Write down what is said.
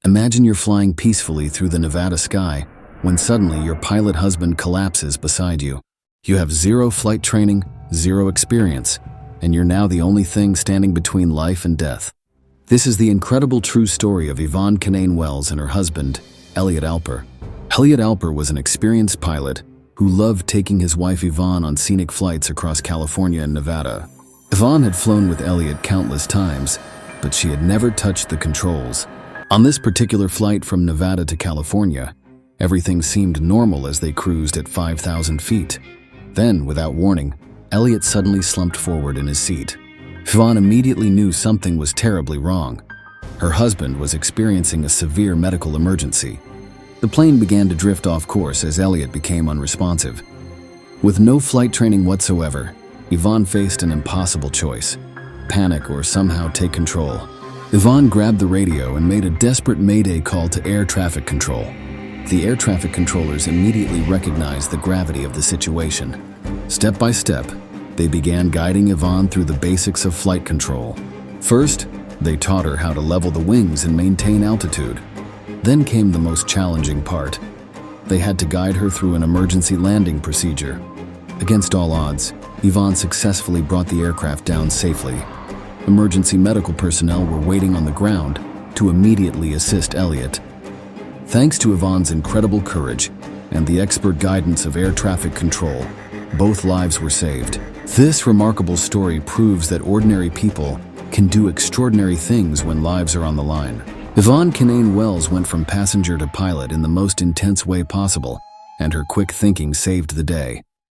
Imagine you're flying peacefully through the Nevada sky when suddenly your pilot husband collapses beside you. You have zero flight training, zero experience, and you're now the only thing standing between life and death. This is the incredible true story of Yvonne Kinane-Wells and her husband, Eliot Alper. Eliot Alper was an experienced pilot who loved taking his wife Yvonne on scenic flights across California and Nevada. Yvonne had flown with Eliot countless times, but she had never touched the controls. On this particular flight from Nevada to California, everything seemed normal as they cruised at 5,000 feet. Then, without warning, Eliot suddenly slumped forward in his seat. Yvonne immediately knew something was terribly wrong. Her husband was experiencing a severe medical emergency. The plane began to drift off course as Eliot became unresponsive. With no flight training whatsoever, Yvonne faced an impossible choice: panic or somehow take control. Yvonne grabbed the radio and made a desperate Mayday call to air traffic control. The air traffic controllers immediately recognized the gravity of the situation. Step by step, they began guiding Yvonne through the basics of flight control. First, they taught her how to level the wings and maintain altitude. Then came the most challenging part. They had to guide her through an emergency landing procedure. Against all odds, Yvonne successfully brought the aircraft down safely. Emergency medical personnel were waiting on the ground to immediately assist Eliot. Thanks to Yvonne's incredible courage and the expert guidance of air traffic control, both lives were saved. This remarkable story proves that ordinary people can do extraordinary things when lives are on the line. Yvonne Kinane-Wells went from passenger to pilot in the most intense way possible, and her quick thinking saved the day.